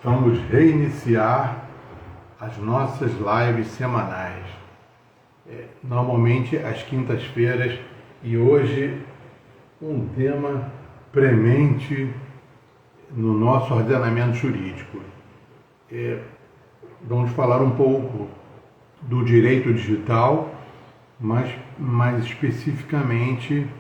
Vamos reiniciar as nossas lives semanais. Normalmente às quintas-feiras, e hoje um tema premente no nosso ordenamento jurídico. Vamos falar um pouco do direito digital, mas mais especificamente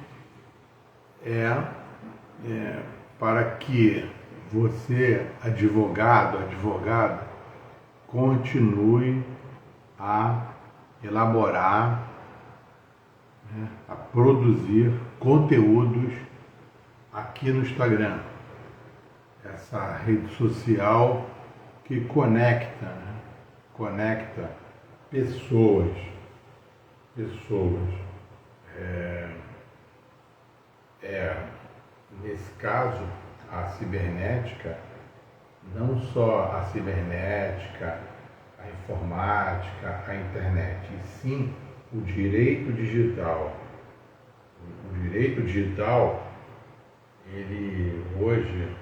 para que você, advogado, advogada, continue a elaborar, a produzir conteúdos aqui no Instagram, essa rede social que conecta pessoas. Nesse caso, a cibernética, não só a cibernética, a informática, a internet, e sim o direito digital. O direito digital, ele hoje,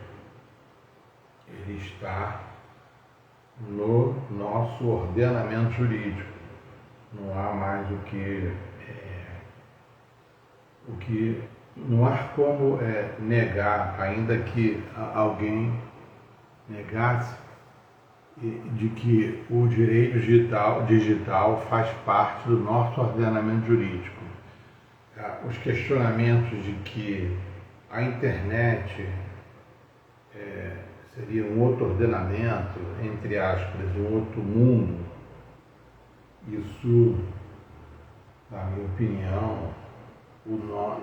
ele está no nosso ordenamento jurídico. Não há mais não há como negar, ainda que alguém negasse, de que o direito digital faz parte do nosso ordenamento jurídico. Os questionamentos de que a internet seria um outro ordenamento, entre aspas, um outro mundo, isso, na minha opinião,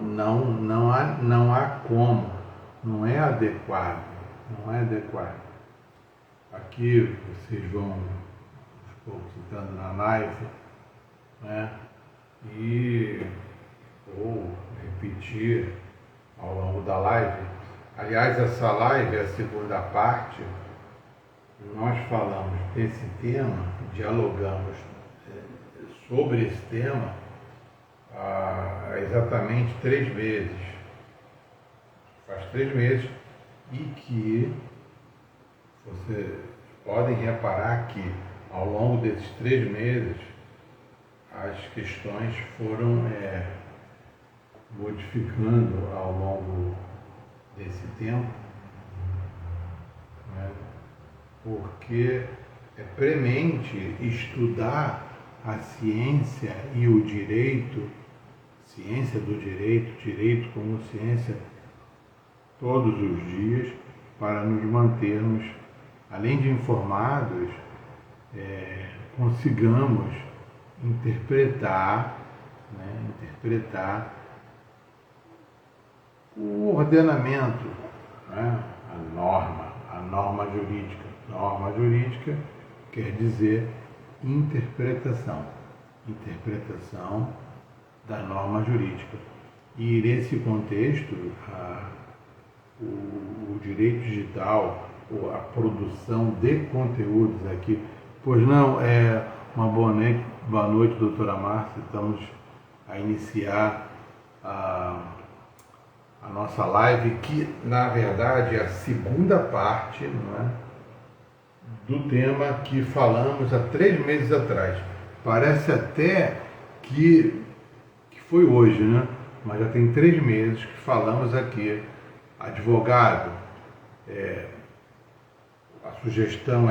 não há como, não é adequado. Aqui vocês vão, aos poucos, entrando na live, ou repetir ao longo da live. Aliás, essa live é a segunda parte. Nós falamos desse tema, dialogamos sobre esse tema há exatamente 3 meses. Faz 3 meses, e que vocês podem reparar que ao longo desses 3 meses as questões foram modificando ao longo desse tempo, porque é premente estudar a ciência e o direito, ciência do direito, direito como ciência, todos os dias, para nos mantermos, além de informados, consigamos interpretar o ordenamento, a norma jurídica. Norma jurídica quer dizer interpretação da norma jurídica. E nesse contexto, o direito digital, a produção de conteúdos aqui, pois não, uma boa noite, doutora Márcia. Estamos a iniciar a nossa live, que na verdade é a segunda parte, do tema que falamos há 3 meses atrás. Parece até que foi hoje, mas já tem 3 meses que falamos aqui. Advogado, a sugestão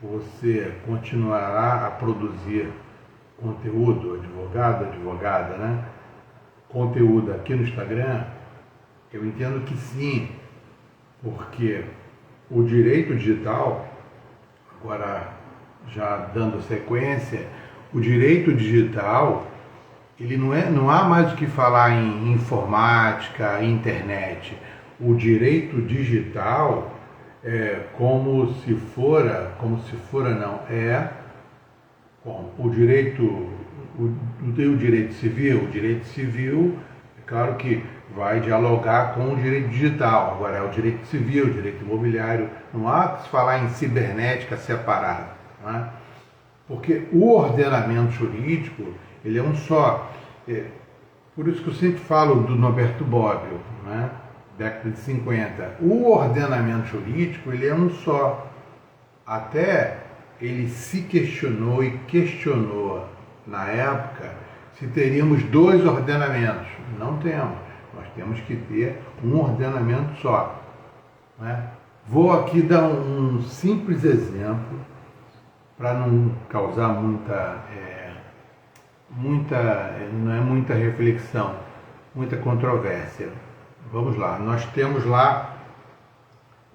você continuará a produzir conteúdo, advogado, advogada, conteúdo aqui no Instagram? Eu entendo que sim, porque o direito digital, agora já dando sequência, o direito digital, ele não há mais o que falar em informática, internet. O direito digital como se fora não, o direito civil. O direito civil, é claro que vai dialogar com o direito digital. Agora é o direito civil, o direito imobiliário. Não há que se falar em cibernética separado, porque o ordenamento jurídico, ele é um só. Por isso que eu sempre falo do Norberto Bobbio, década de 50. O ordenamento jurídico, ele é um só. até ele se questionou e questionou na época se teríamos 2 ordenamentos. Não temos, nós temos que ter um ordenamento só, né? Vou aqui dar um simples exemplo para não causar não é muita reflexão, muita controvérsia. Vamos lá, nós temos lá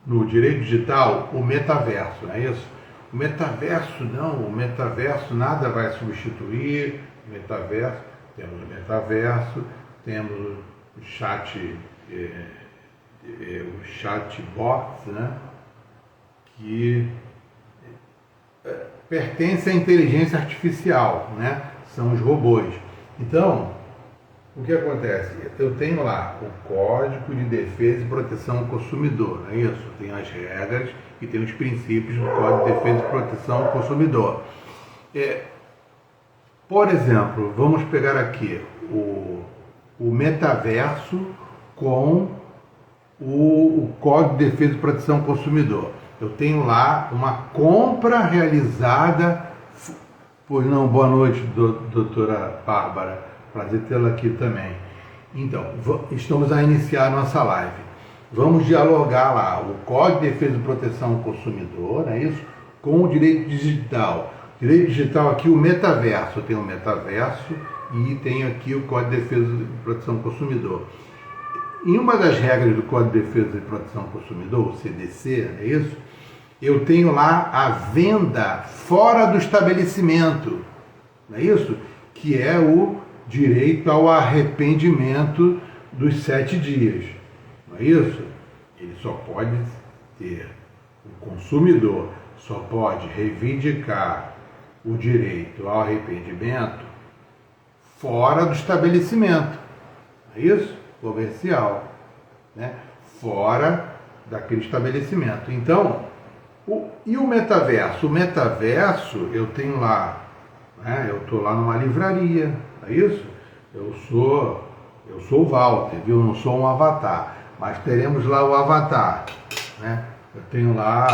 no direito digital o metaverso, não é isso? O metaverso não, o metaverso nada vai substituir o metaverso. Temos o metaverso, temos o chatbot, né? Que pertence à inteligência artificial, né? São os robôs. Então, o que acontece? Eu tenho lá o Código de Defesa e Proteção ao Consumidor, não é isso? Tem as regras e tem os princípios do Código de Defesa e Proteção ao Consumidor. Por exemplo, vamos pegar aqui o metaverso com o Código de Defesa e Proteção ao Consumidor. Eu tenho lá uma compra realizada. Pois não, boa noite, doutora Bárbara. Prazer tê-la aqui também. Então, estamos a iniciar a nossa live. Vamos dialogar lá o Código de Defesa e Proteção ao Consumidor, não é isso? Com o direito digital. Direito digital aqui, o metaverso. Eu tenho o metaverso e tenho aqui o Código de Defesa e Proteção ao Consumidor. Em uma das regras do Código de Defesa e Proteção ao Consumidor, o CDC, é isso? Eu tenho lá a venda fora do estabelecimento, não é isso? Que é o direito ao arrependimento dos 7 dias, não é isso? Ele só pode ter, o consumidor só pode reivindicar o direito ao arrependimento fora do estabelecimento, não é isso? Comercial, né? Fora daquele estabelecimento. Então, e o metaverso? O metaverso, eu tenho lá, né? Eu estou lá numa livraria, é isso? Eu sou o Walter, viu? Eu não sou um avatar, mas teremos lá o avatar, né? Eu tenho lá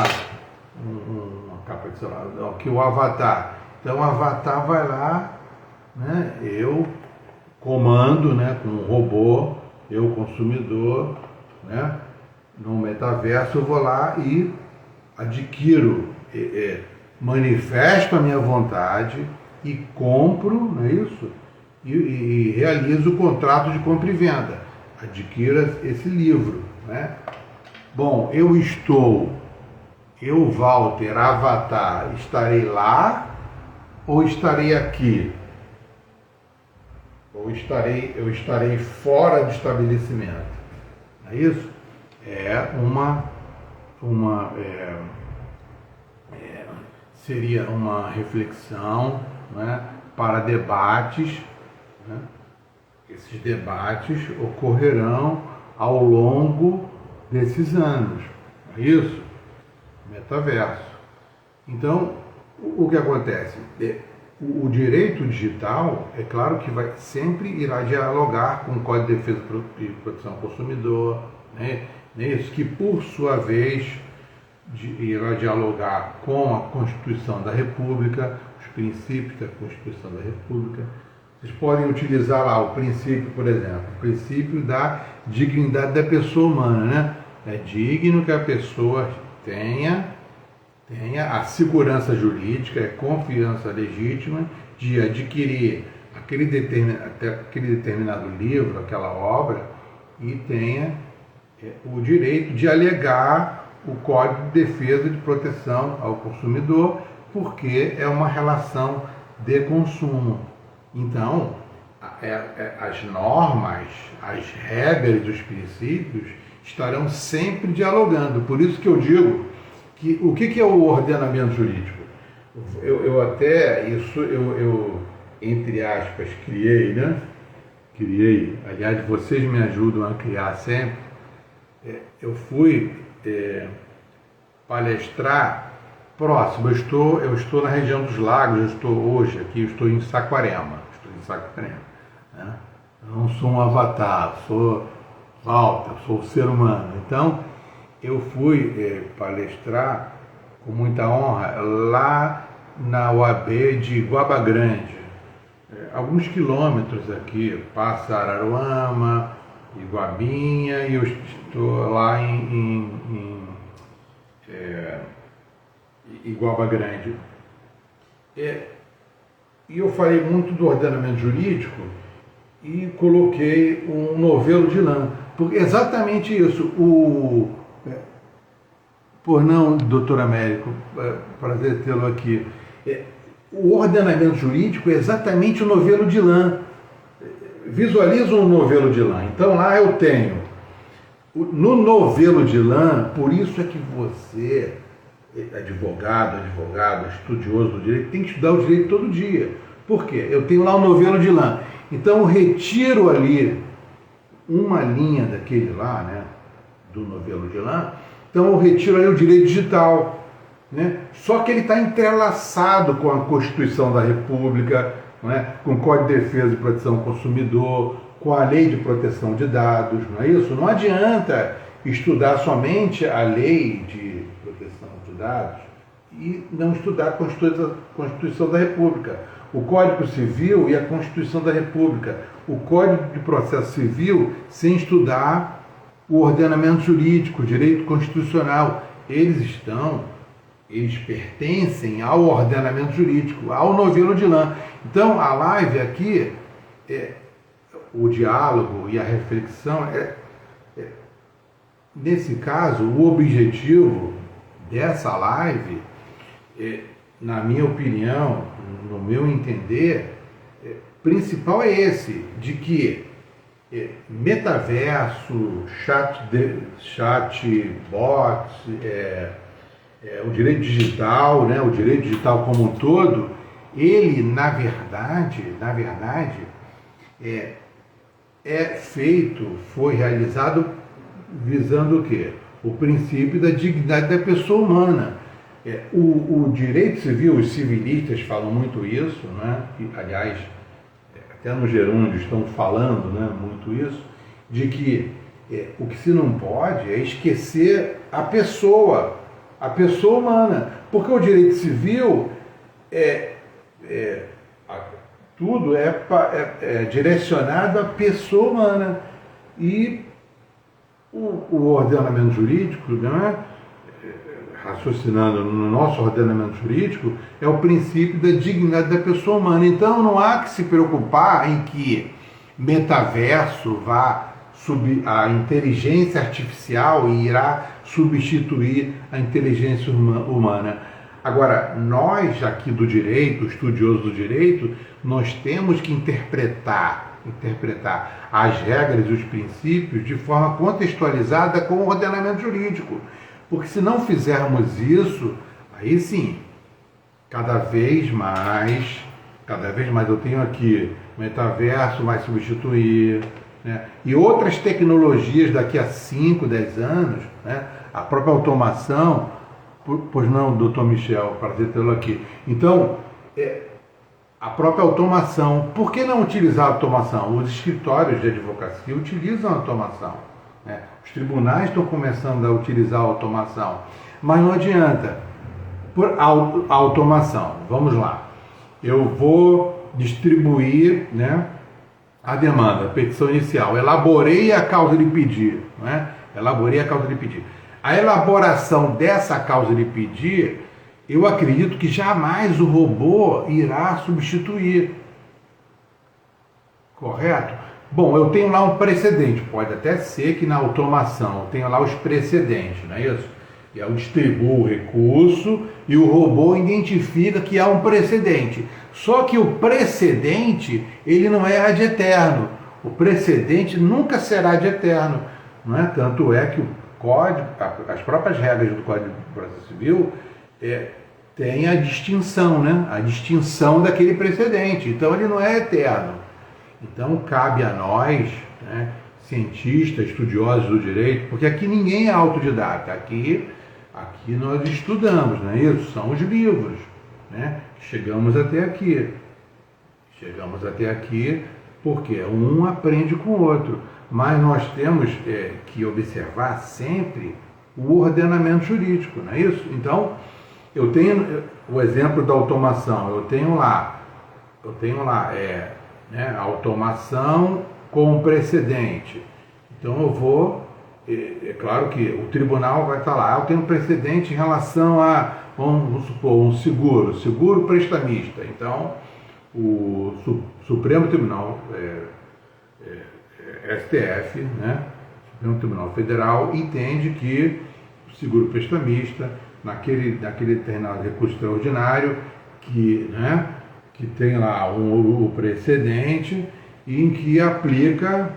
uma capa de celular, aqui o avatar. Então o avatar vai lá, né? Eu comando, né? Com um robô, eu consumidor, né? No metaverso eu vou lá e adquiro, manifesto a minha vontade e compro, não é isso? E realizo o contrato de compra e venda. Adquiro esse livro, né? Bom, eu, Walter, avatar, estarei lá ou estarei aqui? Ou eu estarei fora do estabelecimento? É isso? Seria uma reflexão, né, para debates, né? Esses debates ocorrerão ao longo desses anos, é isso? Metaverso. Então, o que acontece? O direito digital, é claro que sempre irá dialogar com o Código de Defesa e Proteção ao Consumidor, né? Isso que, por sua vez, irá dialogar com a Constituição da República, os princípios da Constituição da República. Vocês podem utilizar lá o princípio, por exemplo, o princípio da dignidade da pessoa humana, né? É digno que a pessoa tenha a segurança jurídica, a confiança legítima de adquirir aquele determinado livro, aquela obra, e tenha o direito de alegar o Código de Defesa e de Proteção ao Consumidor, porque é uma relação de consumo. Então, as normas, as regras, os princípios estarão sempre dialogando. Por isso que eu digo que o que é o ordenamento jurídico? Eu entre aspas, criei, né? Aliás, vocês me ajudam a criar sempre. Eu fui palestrar próximo. Eu estou na região dos lagos, eu estou em Saquarema. Né? Eu não sou um avatar, sou Walter, sou um ser humano. Então, eu fui palestrar com muita honra, lá na UAB de Iguaba Grande, alguns quilômetros aqui, passa Araruama, Iguabinha, e eu estou lá em Iguaba Grande. E eu falei muito do ordenamento jurídico e coloquei um novelo de lã, porque exatamente isso. Por não, doutor Américo, prazer tê-lo aqui. O ordenamento jurídico é exatamente o novelo de lã. Visualiza um novelo de lã. Então lá eu tenho, no novelo de lã, por isso é que você, advogado, estudioso do direito, tem que estudar o direito todo dia. Por quê? Eu tenho lá o novelo de lã. Então eu retiro ali uma linha daquele lá, né, do novelo de lã. Então eu retiro ali o direito digital, né? Só que ele está entrelaçado com a Constituição da República, né? Com o Código de Defesa e Proteção do Consumidor, com a Lei de Proteção de Dados, não é isso? Não adianta estudar somente a Lei de Proteção de Dados e não estudar a Constituição da República, o Código Civil e a Constituição da República, o Código de Processo Civil, sem estudar o ordenamento jurídico, o direito constitucional. Eles pertencem ao ordenamento jurídico, ao novelo de lã. Então, a live aqui, o diálogo e a reflexão, nesse caso, o objetivo dessa live, na minha opinião, no meu entender, principal é esse, de que metaverso, chatbots, o direito digital, né, o direito digital como um todo, ele, na verdade, foi realizado visando o quê? O princípio da dignidade da pessoa humana. O direito civil, os civilistas falam muito isso, né? E, aliás, até no gerúndio estão falando, né, muito isso, de que o que se não pode é esquecer a pessoa humana, porque o direito civil tudo é direcionado à pessoa humana, e o ordenamento jurídico, né, raciocinando no nosso ordenamento jurídico, é o princípio da dignidade da pessoa humana. Então não há que se preocupar em que metaverso a inteligência artificial irá substituir a inteligência humana. Agora, nós aqui do direito, estudiosos do direito, nós temos que interpretar as regras e os princípios de forma contextualizada com o ordenamento jurídico. Porque se não fizermos isso, aí sim, cada vez mais eu tenho aqui, o metaverso vai substituir, né? E outras tecnologias daqui a 5, 10 anos, né? A própria automação, pois não, doutor Michel, prazer tê-lo aqui. Então, a própria automação, por que não utilizar a automação? Os escritórios de advocacia utilizam a automação, né? Os tribunais estão começando a utilizar a automação, mas não adianta. Por automação, vamos lá, eu vou distribuir, né, a demanda, a petição inicial, elaborei a causa de pedir, né? A elaboração dessa causa de pedir, eu acredito que jamais o robô irá substituir. Correto? Bom, eu tenho lá um precedente, pode até ser que na automação eu tenha lá os precedentes, não é isso? E eu distribuo o recurso e o robô identifica que há um precedente. Só que o precedente, ele não é ad eterno. O precedente nunca será ad eterno, não é? Tanto é que o Código, as próprias regras do Código de Processo Civil tem a distinção, né? A distinção daquele precedente. Então ele não é eterno. Então cabe a nós, né, cientistas, estudiosos do direito, porque aqui ninguém é autodidata, aqui nós estudamos, não é isso? São os livros, né? Chegamos até aqui porque um aprende com o outro, mas nós temos que observar sempre o ordenamento jurídico, não é isso? Então, eu tenho o exemplo da automação, eu tenho lá, né, automação com precedente. Então eu vou, é claro que o tribunal vai estar lá, eu tenho precedente em relação a, vamos supor, um seguro prestamista. Então o Supremo Tribunal, STF, né, Supremo Tribunal Federal, entende que o seguro prestamista, naquele determinado recurso extraordinário, né, que tem lá o precedente, em que aplica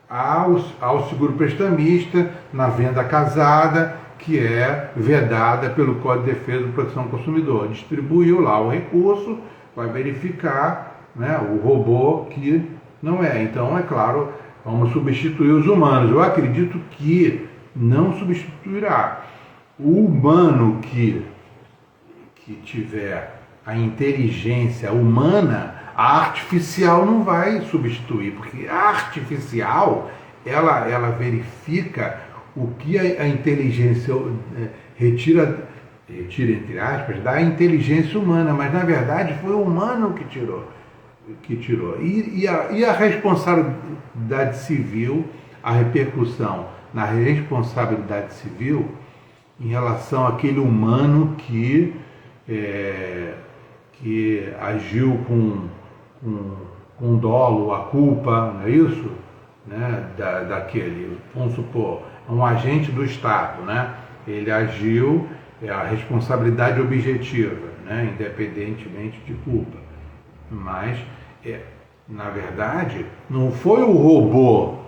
ao seguro prestamista na venda casada, que é vedada pelo Código de Defesa e Proteção do Consumidor. Distribuiu lá o recurso, vai verificar, né, o robô que não é. Então, é claro, vamos substituir os humanos. Eu acredito que não substituirá. O humano que tiver a inteligência humana, a artificial não vai substituir, porque a artificial, ela verifica o que a inteligência retira entre aspas, da inteligência humana, mas na verdade foi o humano que tirou. E a responsabilidade civil, a repercussão na responsabilidade civil em relação àquele humano que agiu com dolo, a culpa, não é isso? Né? Daquele, vamos supor, um agente do Estado, né? Ele agiu, a responsabilidade objetiva, né? Independentemente de culpa. Mas, na verdade, não foi o robô.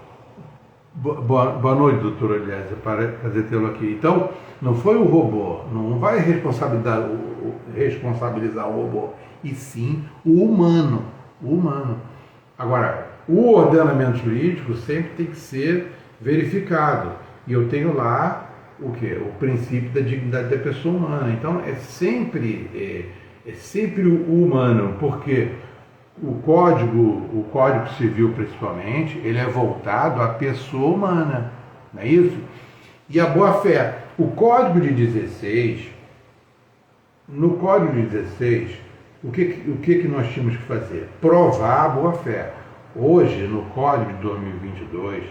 Boa noite, doutor Eliezer, prazer tê-lo aqui. Então, não foi o robô, não vai responsabilizar o robô, e sim o humano. Agora, o ordenamento jurídico sempre tem que ser verificado. E eu tenho lá o quê? O princípio da dignidade da pessoa humana. Então, é sempre o humano, porque o Código Civil, principalmente, ele é voltado à pessoa humana, não é isso? E a boa-fé. O Código de 16, no Código de 16, o que nós tínhamos que fazer? Provar a boa-fé. Hoje, no Código de 2022,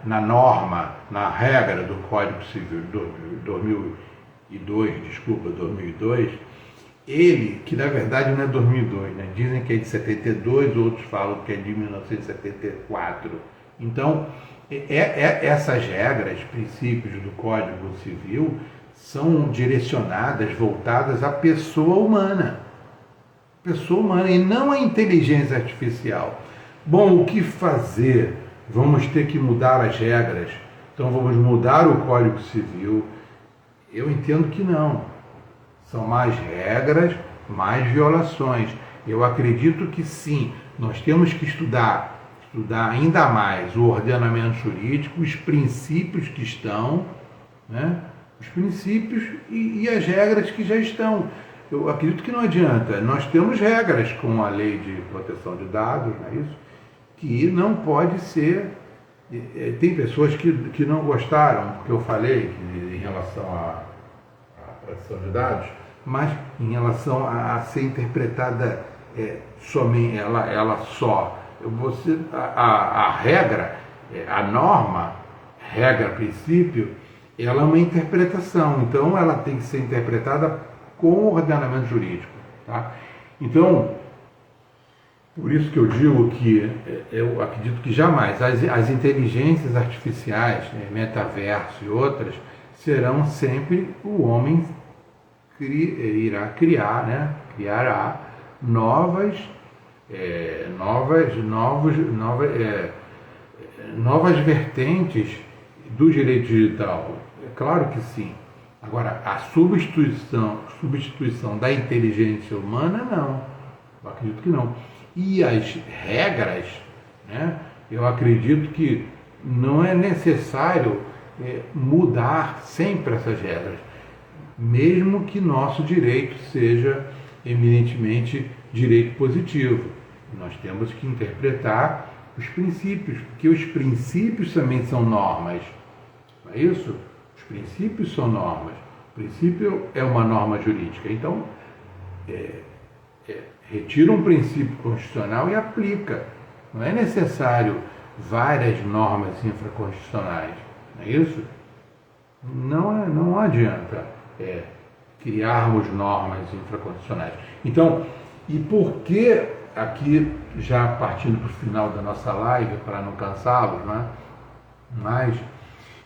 na norma, na regra do Código Civil de 2002, ele, que na verdade não é 2002, né? Dizem que é de 72, outros falam que é de 1974. Então, essas regras, princípios do Código Civil, são direcionadas, voltadas à pessoa humana. Pessoa humana e não à inteligência artificial. Bom, o que fazer? Vamos ter que mudar as regras. Então vamos mudar o Código Civil. Eu entendo que não. São mais regras, mais violações. Eu acredito que sim, nós temos que estudar ainda mais o ordenamento jurídico, os princípios que estão, né? Os princípios e as regras que já estão. Eu acredito que não adianta. Nós temos regras com a lei de proteção de dados, não é isso? Que não pode ser... Tem pessoas que não gostaram, porque eu falei em relação à proteção de dados, mas em relação a ser interpretada somente, ela só. A regra, a norma, regra, princípio, ela é uma interpretação. Então, ela tem que ser interpretada com o ordenamento jurídico. Tá? Então, por isso que eu digo que eu acredito que jamais as inteligências artificiais, metaverso e outras, serão sempre o homem criará novas vertentes do direito digital. É claro que sim. Agora, a substituição da inteligência humana, não. Eu acredito que não. E as regras, né, eu acredito que não é necessário mudar sempre essas regras, mesmo que nosso direito seja eminentemente direito positivo. Nós temos que interpretar os princípios, porque os princípios também são normas. Não é isso? Os princípios são normas. O princípio é uma norma jurídica. Então, retira um princípio constitucional e aplica. Não é necessário várias normas infraconstitucionais. Não é isso? Não adianta criarmos normas infraconstitucionais. Então, e por que, aqui já partindo para o final da nossa live, para não cansá-los, né? Mas,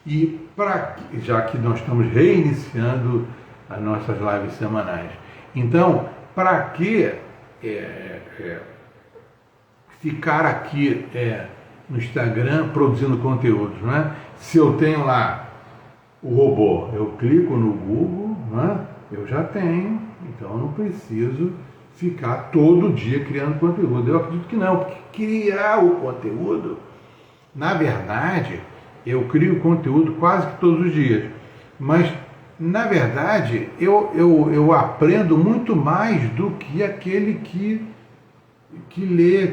e já que nós estamos reiniciando as nossas lives semanais, então, para que ficar aqui no Instagram produzindo conteúdos, né? Se eu tenho lá o robô, eu clico no Google, né? Eu já tenho, então eu não preciso ficar todo dia criando conteúdo. Eu acredito que não, porque criar o conteúdo, na verdade, eu crio conteúdo quase que todos os dias, mas na verdade eu aprendo muito mais do que aquele que lê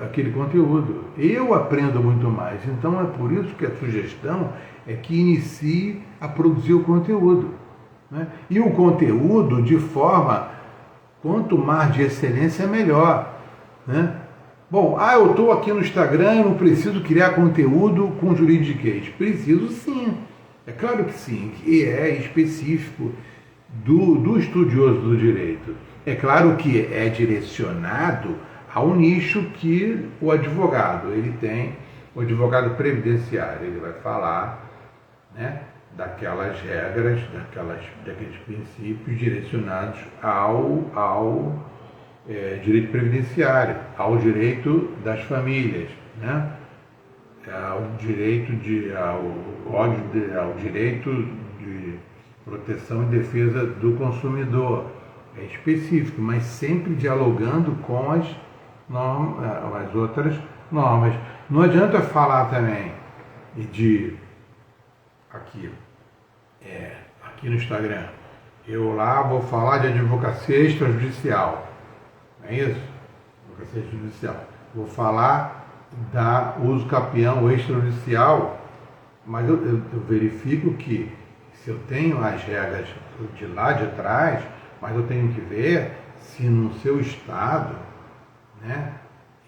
aquele conteúdo. Eu aprendo muito mais, então é por isso que a sugestão é que inicie a produzir o conteúdo, né? E o conteúdo de forma, quanto mais de excelência, melhor, né? Bom, eu estou aqui no Instagram, não preciso criar conteúdo com juridiquês. Preciso sim, é claro que sim, que é específico do estudioso do direito. É claro que é direcionado ao nicho que o advogado, ele tem, o advogado previdenciário, ele vai falar, né, daquelas regras, daqueles princípios direcionados ao direito previdenciário, ao direito das famílias, né? Ao direito de proteção e defesa do consumidor. É específico, mas sempre dialogando com as outras normas. Não adianta falar também aqui no Instagram, eu lá vou falar de advocacia extrajudicial. Não é isso? Advocacia extrajudicial. Vou falar da uso capião extrajudicial, mas eu verifico que se eu tenho as regras de lá de trás, mas eu tenho que ver se no seu estado, né,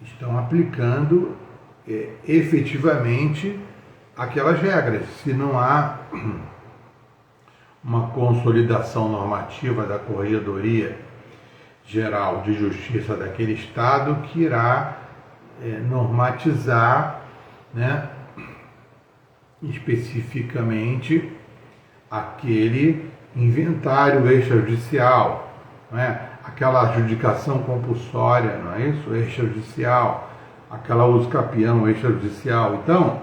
estão aplicando efetivamente aquelas regras. Se não há uma consolidação normativa da Corregedoria Geral de Justiça daquele estado que irá normatizar, né, especificamente aquele inventário extrajudicial, né, aquela adjudicação compulsória, não é isso? Extrajudicial, aquela uso capião extrajudicial. Então,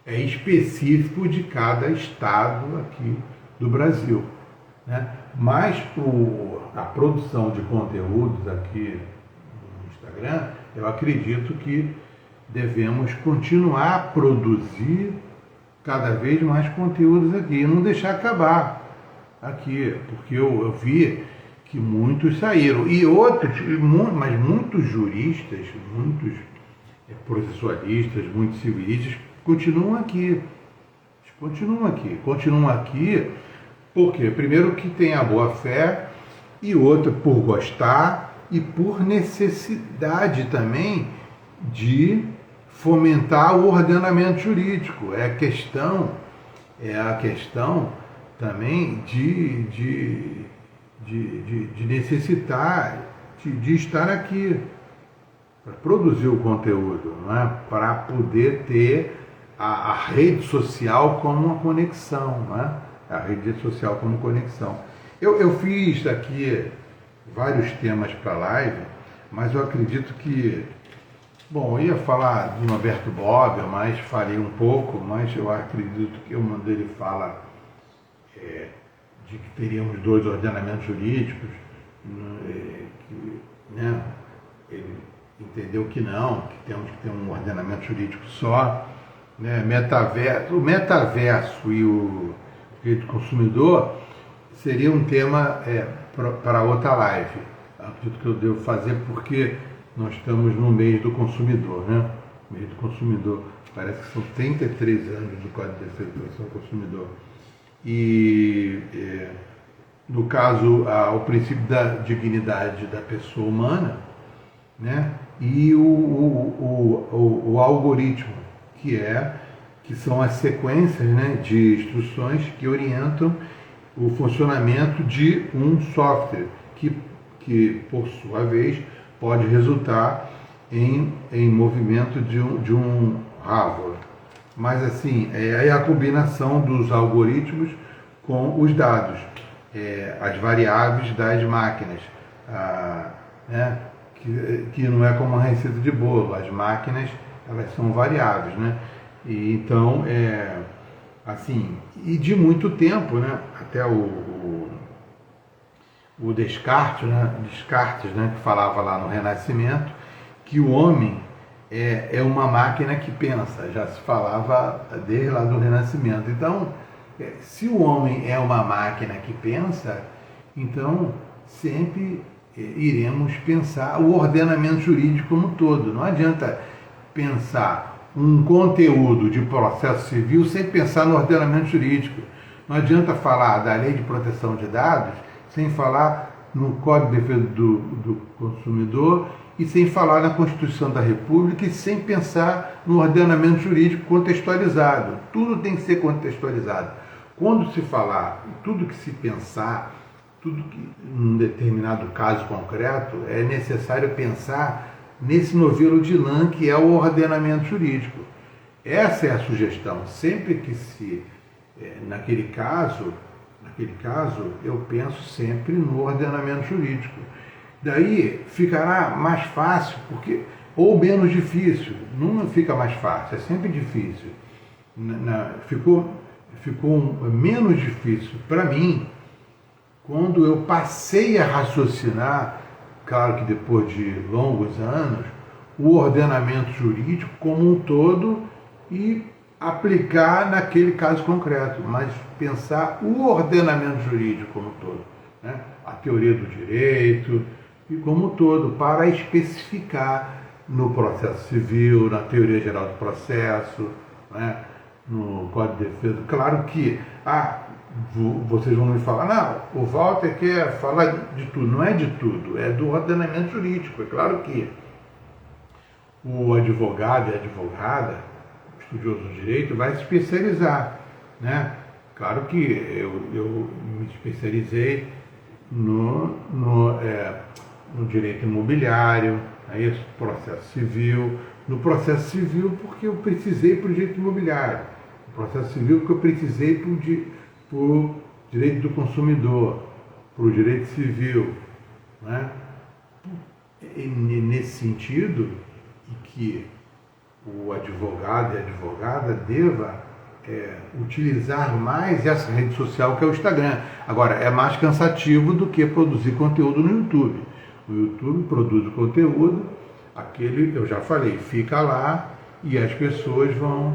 é específico de cada estado aqui do Brasil, né? Mas a produção de conteúdos aqui no Instagram, eu acredito que devemos continuar a produzir cada vez mais conteúdos aqui e não deixar acabar aqui, porque eu vi que muitos saíram e outros, mas muitos juristas, muitos processualistas, muitos civilistas continuam aqui. Continuam aqui porque, primeiro, que tem a boa fé, e outra, por gostar e por necessidade também de fomentar o ordenamento jurídico. É a questão também de necessitar de estar aqui para produzir o conteúdo, não é? Para poder ter a rede social como uma conexão, não é? A rede social como conexão. Eu fiz aqui vários temas para a live, mas eu acredito que, bom, eu ia falar do Norberto Bobbio, mas falei um pouco, mas eu acredito que uma dele fala de que teríamos 2 ordenamentos jurídicos, né? Ele entendeu que não, que temos que ter um ordenamento jurídico só, né? O metaverso e o direito do consumidor seria um tema para outra live. Acredito que eu devo fazer porque nós estamos no mês do consumidor, né? Mês do consumidor. Parece que são 33 anos do Código de Defesa do Consumidor. e, no caso, o princípio da dignidade da pessoa humana, né? E o algoritmo, que são as sequências, né, de instruções que orientam o funcionamento de um software, que por sua vez pode resultar em movimento de um hardware. Mas assim, é a combinação dos algoritmos com os dados, as variáveis das máquinas, né? Que não é como uma receita de bolo, as máquinas elas são variáveis, né? E então, assim, e de muito tempo, né? Até o Descartes, né? Que falava lá no Renascimento, que o homem é uma máquina que pensa, já se falava desde lá do Renascimento. Então, se o homem é uma máquina que pensa, então sempre iremos pensar o ordenamento jurídico como um todo. Não adianta pensar um conteúdo de processo civil sem pensar no ordenamento jurídico. Não adianta falar da Lei de Proteção de Dados sem falar no Código de Defesa do Consumidor e sem falar na Constituição da República e sem pensar no ordenamento jurídico contextualizado. Tudo tem que ser contextualizado. Quando se falar, tudo que se pensar, tudo que, num determinado caso concreto, é necessário pensar nesse novelo de lã que é o ordenamento jurídico. Essa é a sugestão. Sempre que naquele caso, eu penso sempre no ordenamento jurídico. Daí ficará mais fácil, ou menos difícil. Não fica mais fácil, é sempre difícil. Ficou menos difícil para mim quando eu passei a raciocinar, claro que depois de longos anos, o ordenamento jurídico como um todo e aplicar naquele caso concreto, mas pensar o ordenamento jurídico como um todo, né? A teoria do direito e como um todo, para especificar no processo civil, na teoria geral do processo, né? No Código de Defesa. Claro que vocês vão me falar, não, o Walter quer falar de tudo. Não é de tudo, é do ordenamento jurídico. É claro que o advogado e a advogada, estudioso do direito, vai se especializar, né? Claro que eu me especializei no direito imobiliário, processo civil. No processo civil porque eu precisei para o direito imobiliário. No processo civil porque eu precisei para o direito do consumidor, para o direito civil, né? E nesse sentido, e que o advogado e a advogada deva utilizar mais essa rede social que é o Instagram. Agora, é mais cansativo do que produzir conteúdo no YouTube. O YouTube produz o conteúdo, aquele, eu já falei, fica lá e as pessoas vão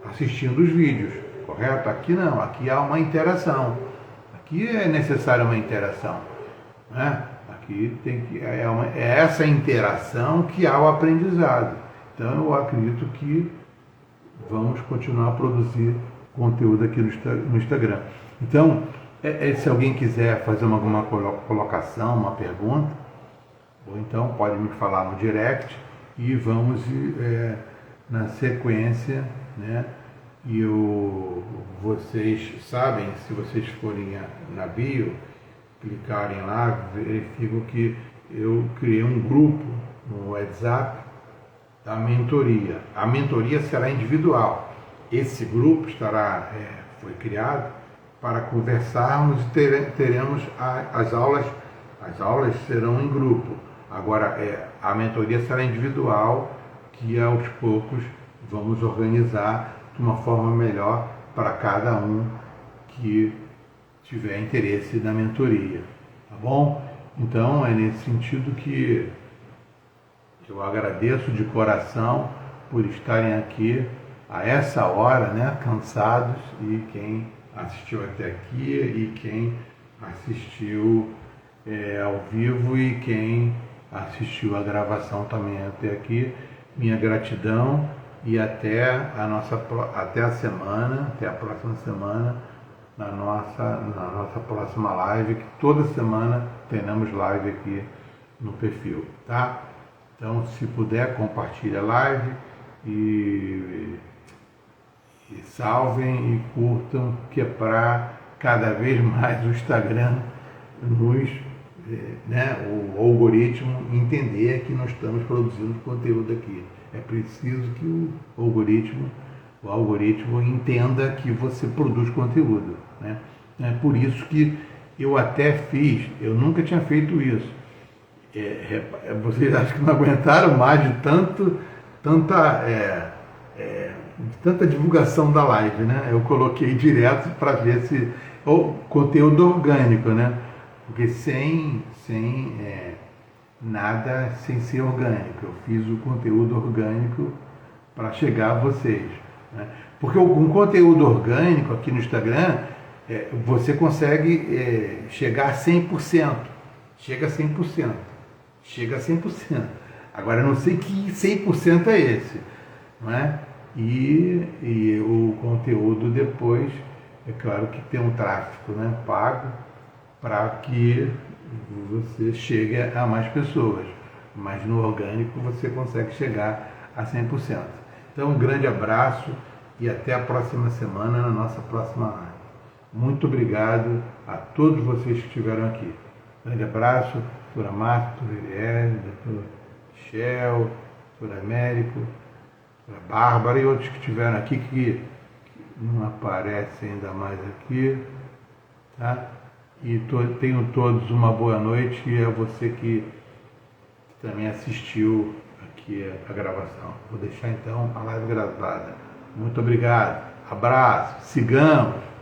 assistindo os vídeos, correto? Aqui não, aqui há uma interação. Aqui é necessária uma interação, né? Aqui é essa interação que há o aprendizado. Então eu acredito que vamos continuar a produzir conteúdo aqui no Instagram. Então, se alguém quiser fazer alguma colocação, uma pergunta, ou então pode me falar no direct e vamos na sequência, né? E vocês sabem, se vocês forem na bio, clicarem lá, verificam que eu criei um grupo no WhatsApp da mentoria. A mentoria será individual. Esse grupo foi criado para conversarmos e teremos as aulas. As aulas serão em grupo. Agora, a mentoria será individual, que aos poucos vamos organizar de uma forma melhor para cada um que tiver interesse na mentoria. Tá bom? Então, é nesse sentido que eu agradeço de coração por estarem aqui a essa hora, né, cansados, e quem assistiu até aqui e quem assistiu ao vivo e quem assistiu a gravação também até aqui. Minha gratidão e até a próxima semana, na nossa próxima live, que toda semana teremos live aqui no perfil, tá? Então, se puder, compartilhe a live e salvem e curtam, que é para cada vez mais o Instagram nos, o algoritmo entender que nós estamos produzindo conteúdo aqui. É preciso que o algoritmo entenda que você produz conteúdo, né? É por isso que eu até fiz, eu nunca tinha feito isso. Vocês acham que não aguentaram mais de tanta divulgação da live, né? Eu coloquei direto para ver se o conteúdo orgânico, né? Porque sem nada sem ser orgânico. Eu fiz o conteúdo orgânico para chegar a vocês, né? Porque um conteúdo orgânico aqui no Instagram, você consegue chegar a 100%. Chega a 100%. Chega a 100%. Agora, eu não sei que 100% é esse, não é? E o conteúdo depois, é claro que tem um tráfego, né, pago para que você chegue a mais pessoas. Mas no orgânico você consegue chegar a 100%. Então, um grande abraço e até a próxima semana na nossa próxima live. Muito obrigado a todos vocês que estiveram aqui. Grande abraço, doutora Marta, doutora Eliane, doutor Michel, doutor Américo, doutora Bárbara e outros que estiveram aqui que não aparecem ainda mais aqui, tá? E tenham todos uma boa noite e a você que também assistiu aqui a gravação. Vou deixar então a live gravada. Muito obrigado, abraço, sigamos!